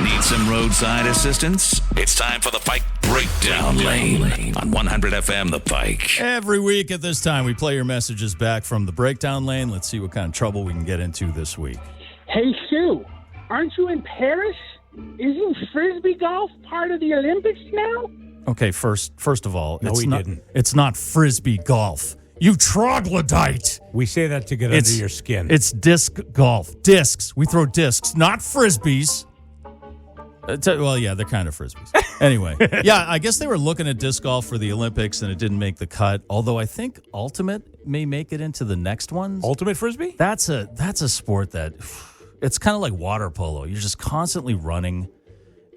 Need some roadside assistance? It's time for the Pike Breakdown Lane on 100 FM The Pike. Every week at this time, we play your messages back from the Breakdown Lane. Let's see what kind of trouble we can get into this week. Hey, Sue, aren't you in Paris? Isn't Frisbee golf part of the Olympics now? Okay, first of all, No, we didn't. It's not Frisbee golf. You troglodyte. We say that to get under your skin. It's disc golf. Discs. We throw discs, not Frisbees. Well, yeah, they're kind of Frisbees. Anyway, yeah, I guess they were looking at disc golf for the Olympics, and it didn't make the cut. Although I think Ultimate may make it into the next ones. Ultimate Frisbee? That's a sport that it's kind of like water polo. You're just constantly running.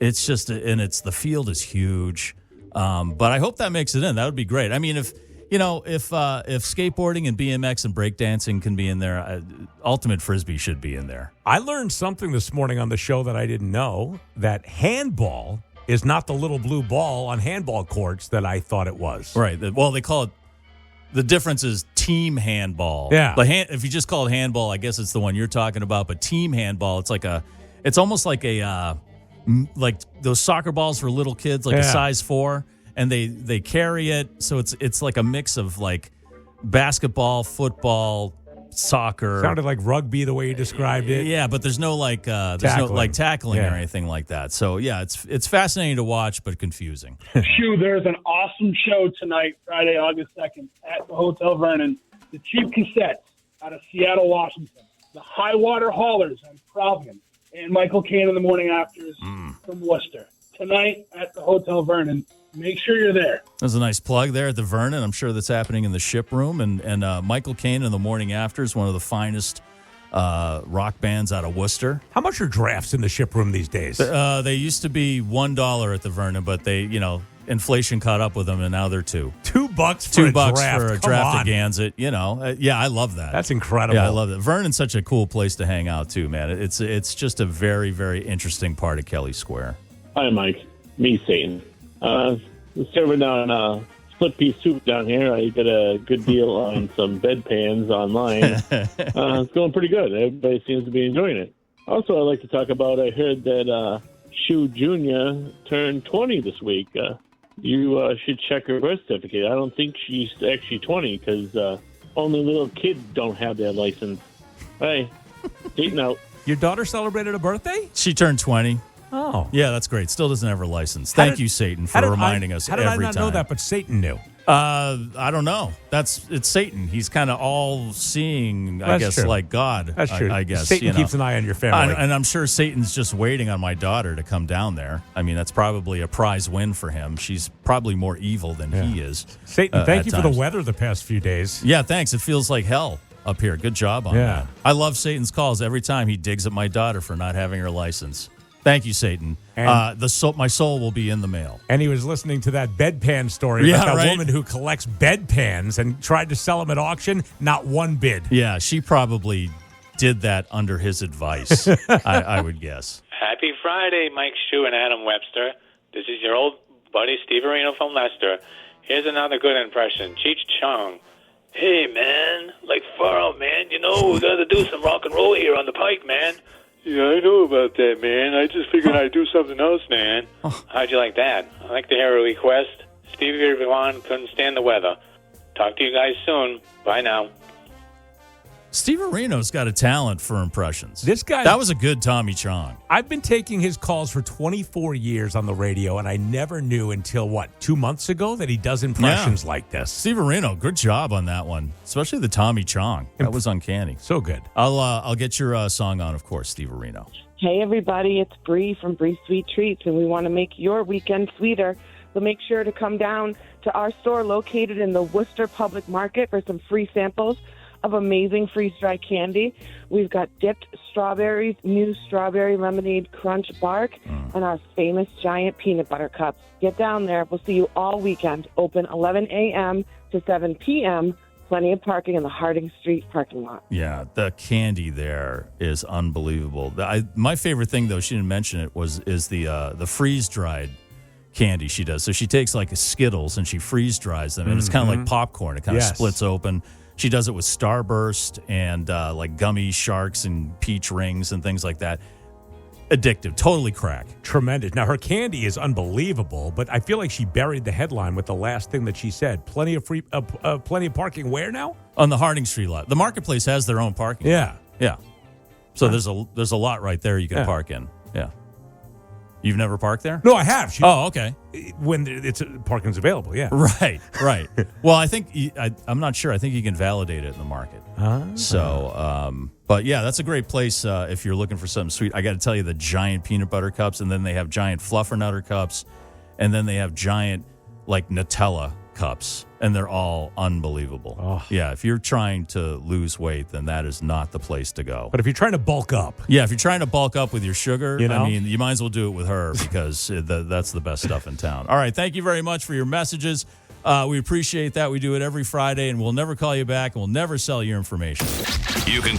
It's just, and the field is huge. But I hope that makes it in. That would be great. I mean, if skateboarding and BMX and breakdancing can be in there, Ultimate Frisbee should be in there. I learned something this morning on the show that I didn't know, that handball is not the little blue ball on handball courts that I thought it was. Right. Well, they call it, the difference is team handball. Yeah. If you just call it handball, I guess it's the one you're talking about. But team handball, it's almost like like those soccer balls for little kids, like a size 4. And they carry it, so it's like a mix of like basketball, football, soccer. Sounded like rugby the way you described it. Yeah, but there's no tackling or anything like that. So yeah, it's fascinating to watch, but confusing. Shoo, there's an awesome show tonight, Friday, August 2nd, at the Hotel Vernon. The Cheap Cassettes out of Seattle, Washington. The High Water Haulers on Providence. And Michael Caine in the morning afters from Worcester. Tonight at the Hotel Vernon. Make sure you're there. There's a nice plug there at the Vernon. I'm sure that's happening in the ship room. And Michael Caine in the morning after is one of the finest rock bands out of Worcester. How much are drafts in the ship room these days? They used to be $1 at the Vernon, but inflation caught up with them, and now they're $2. $2 for a draft at Gansett. Yeah, I love that. That's incredible. Yeah, I love it. Vernon's such a cool place to hang out too, man. It's just a very, very interesting part of Kelly Square. Hi, Mike. Me, Satan. Serving down split piece soup down here. I got a good deal on some bedpans online. It's going pretty good. Everybody seems to be enjoying it. Also, I'd like to talk about, I heard that Shu Jr. turned 20 this week. You should check her birth certificate. I don't think she's actually 20 because only little kids don't have their license. Hey, Satan out. Your daughter celebrated a birthday? She turned 20. Oh. Yeah, that's great. Still doesn't have her license. Thank you, Satan, for reminding us every time. How did I not know that, but Satan knew? I don't know. It's Satan. He's kind of all-seeing, I guess, true. like God. That's true. I guess. Satan keeps an eye on your family. And I'm sure Satan's just waiting on my daughter to come down there. I mean, that's probably a prize win for him. She's probably more evil than he is. Satan, thank you for the weather the past few days. Yeah, thanks. It feels like hell up here. Good job on that. I love Satan's calls every time he digs at my daughter for not having her license. Thank you, Satan. And my soul will be in the mail. And he was listening to that bedpan story about that woman who collects bedpans and tried to sell them at auction. Not one bid. Yeah, she probably did that under his advice, I would guess. Happy Friday, Mike Shue and Adam Webster. This is your old buddy Steve Areno from Leicester. Here's another good impression. Cheech Chong. Hey, man. Like, far out, man. We got to do some rock and roll here on the Pike, man. Yeah, I know about that, man. I just figured I'd do something else, man. How'd you like that? I'd like to hear a request. Stevie Ray Vaughan couldn't stand the weather. Talk to you guys soon. Bye now. Steve Areno's got a talent for impressions. That was a good Tommy Chong. I've been taking his calls for 24 years on the radio, and I never knew until, 2 months ago that he does impressions like this. Steve Areno, good job on that one, especially the Tommy Chong. That was uncanny. So good. I'll get your song on, of course, Steve Areno. Hey, everybody, it's Bree from Bree Sweet Treats, and we want to make your weekend sweeter. So make sure to come down to our store located in the Worcester Public Market for some free samples of amazing freeze-dried candy. We've got dipped strawberries, new strawberry lemonade crunch bark, and our famous giant peanut butter cups. Get down there. We'll see you all weekend. Open 11 a.m. to 7 p.m. Plenty of parking in the Harding Street parking lot. Yeah, the candy there is unbelievable. My favorite thing, though, she didn't mention it, is the freeze-dried candy she does. So she takes like Skittles and she freeze-dries them, and it's kind of like popcorn. It kind of splits open. She does it with Starburst and like gummy sharks and peach rings and things like that. addictive, totally crack. Tremendous. Now, her candy is unbelievable, but I feel like she buried the headline with the last thing that she said. Plenty of parking where now? On the Harding Street lot. The Marketplace has their own parking. Yeah. Yeah. So there's a lot right there you can park in. Yeah. You've never parked there? No, I have. Oh, okay. When parking's available, yeah. Right. Well, I think I'm not sure. I think you can validate it in the market. So, but yeah, that's a great place if you're looking for something sweet. I got to tell you, the giant peanut butter cups, and then they have giant fluffernutter cups, and then they have giant like Nutella cups, and they're all unbelievable. Oh. Yeah, if you're trying to lose weight, then that is not the place to go. But if you're trying to bulk up. Yeah, if you're trying to bulk up with your sugar, You know? I mean, you might as well do it with her because that's the best stuff in town. All right, thank you very much for your messages. We appreciate that. We do it every Friday, and we'll never call you back, and we'll never sell your information. You can